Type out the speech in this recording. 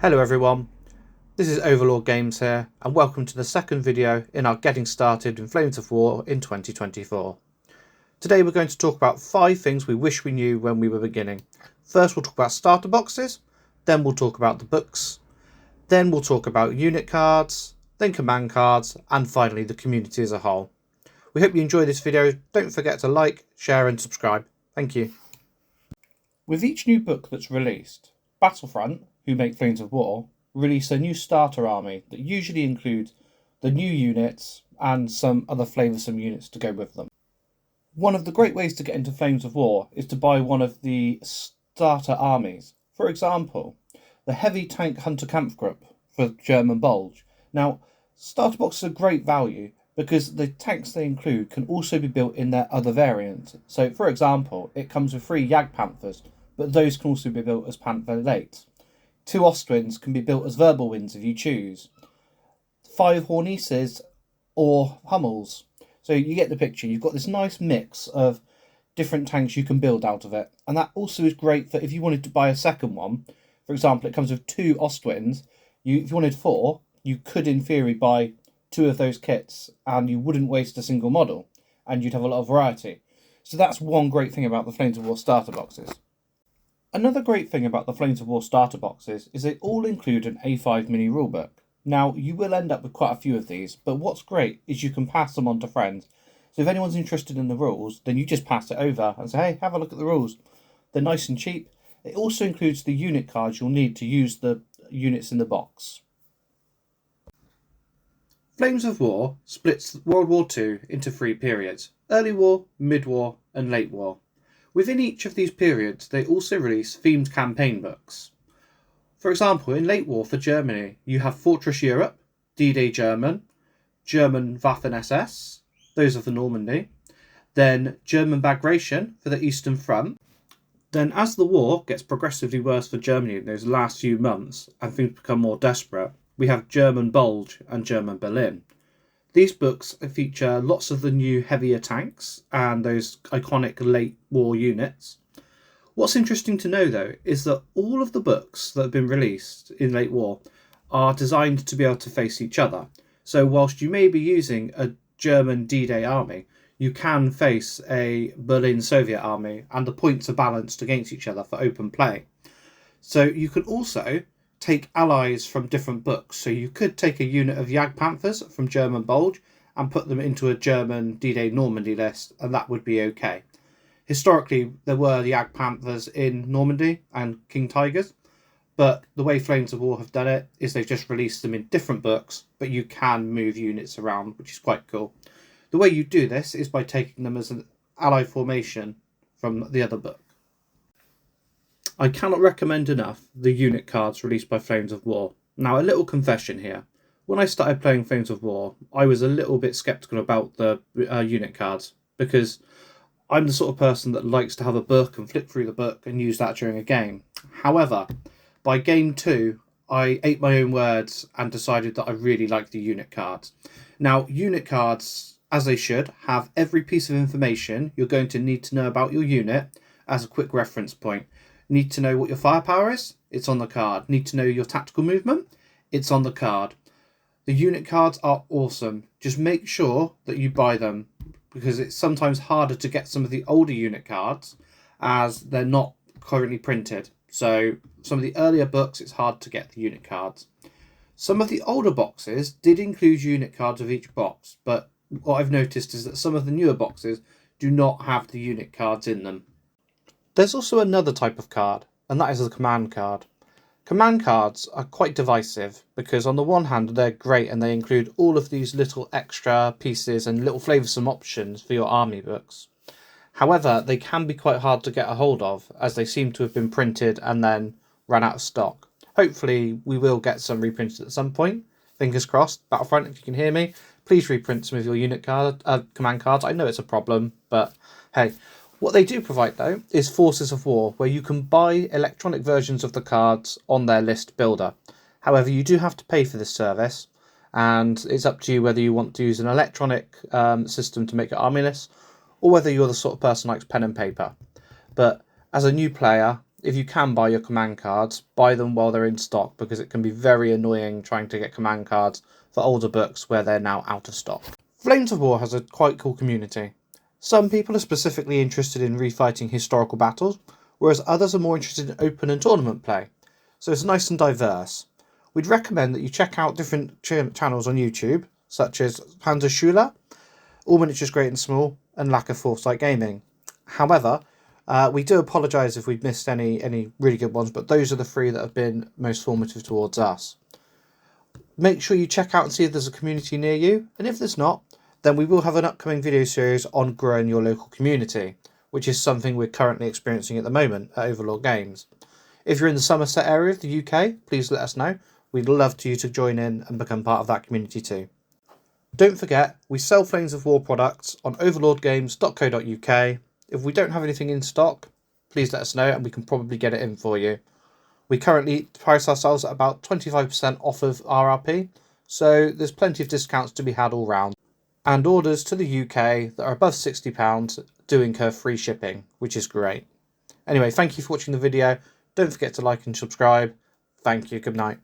Hello everyone, this is Overlord Games here and welcome to the second video in our Getting Started in Flames of War in 2024. Today we're going to talk about 5 things we wish we knew when we were beginning. First we'll talk about starter boxes, then we'll talk about the books, then we'll talk about unit cards, then command cards, and finally the community as a whole. We hope you enjoy this video. Don't forget to like, share and subscribe. Thank you. With each new book that's released, Battlefront, who make Flames of War, release a new starter army that usually includes the new units and some other flavoursome units to go with them. One of the great ways to get into Flames of War is to buy one of the starter armies. For example, the Heavy Tank Hunter Kampfgruppe for German Bulge. Now, starter boxes are great value because the tanks they include can also be built in their other variants. So, for example, it comes with 3 Jagdpanthers, but those can also be built as Panther Late. 2 Ostwinds can be built as Wirbelwinds if you choose. 5 Hornices or Hummels. So you get the picture. You've got this nice mix of different tanks you can build out of it. And that also is great for if you wanted to buy a second one. For example, it comes with 2 Ostwinds. If you wanted 4, you could in theory buy 2 of those kits and you wouldn't waste a single model. And you'd have a lot of variety. So that's one great thing about the Flames of War starter boxes. Another great thing about the Flames of War starter boxes is they all include an A5 mini rulebook. Now, you will end up with quite a few of these, but what's great is you can pass them on to friends. So if anyone's interested in the rules, then you just pass it over and say, hey, have a look at the rules. They're nice and cheap. It also includes the unit cards you'll need to use the units in the box. Flames of War splits World War II into 3 periods: early war, mid-war and late war. Within each of these periods, they also release themed campaign books. For example, in late war for Germany, you have Fortress Europe, D-Day German, German Waffen-SS, those of the Normandy, then German Bagration for the Eastern Front. Then as the war gets progressively worse for Germany in those last few months and things become more desperate, we have German Bulge and German Berlin. These books feature lots of the new heavier tanks and those iconic late war units. What's interesting to know though is that all of the books that have been released in late war are designed to be able to face each other. So whilst you may be using a German D-Day army, you can face a Berlin Soviet army and the points are balanced against each other for open play. So you can also take allies from different books. So you could take a unit of Jagdpanthers from German Bulge and put them into a German D-Day Normandy list, and that would be okay. Historically, there were the Jagdpanthers in Normandy and King Tigers, but the way Flames of War have done it is they've just released them in different books, but you can move units around, which is quite cool. The way you do this is by taking them as an allied formation from the other book. I cannot recommend enough the unit cards released by Flames of War. Now, a little confession here. When I started playing Flames of War, I was a little bit sceptical about the unit cards because I'm the sort of person that likes to have a book and flip through the book and use that during a game. However, by game 2, I ate my own words and decided that I really liked the unit cards. Now, unit cards, as they should, have every piece of information you're going to need to know about your unit as a quick reference point. Need to know what your firepower is? It's on the card. Need to know your tactical movement? It's on the card. The unit cards are awesome. Just make sure that you buy them because it's sometimes harder to get some of the older unit cards as they're not currently printed. So some of the earlier books, it's hard to get the unit cards. Some of the older boxes did include unit cards of each box, but what I've noticed is that some of the newer boxes do not have the unit cards in them. There's also another type of card, and that is a command card. Command cards are quite divisive because on the one hand they're great and they include all of these little extra pieces and little flavoursome options for your army books. However, they can be quite hard to get a hold of as they seem to have been printed and then run out of stock. Hopefully we will get some reprinted at some point. Fingers crossed. Battlefront, if you can hear me, please reprint some of your unit command cards. I know it's a problem, but hey. What they do provide, though, is Forces of War, where you can buy electronic versions of the cards on their list builder. However, you do have to pay for this service, and it's up to you whether you want to use an electronic system to make your army list, or whether you're the sort of person who likes pen and paper. But as a new player, if you can buy your command cards, buy them while they're in stock, because it can be very annoying trying to get command cards for older books where they're now out of stock. Flames of War has a quite cool community. Some people are specifically interested in refighting historical battles, whereas others are more interested in open and tournament play. So it's nice and diverse. We'd recommend that you check out different channels on YouTube, such as Panzer Schüler, All Miniatures Great and Small, and Lack of Foresight Gaming. However, we do apologise if we've missed any really good ones, but those are the three that have been most formative towards us. Make sure you check out and see if there's a community near you, and if there's not, then we will have an upcoming video series on growing your local community, which is something we're currently experiencing at the moment at Overlord Games. If you're in the Somerset area of the UK, please let us know. We'd love you to join in and become part of that community too. Don't forget, we sell Flames of War products on overlordgames.co.uk. If we don't have anything in stock, please let us know and we can probably get it in for you. We currently price ourselves at about 25% off of RRP, so there's plenty of discounts to be had all round. And orders to the UK that are above £60 do incur free shipping, which is great. Anyway, thank you for watching the video. Don't forget to like and subscribe. Thank you. Good night.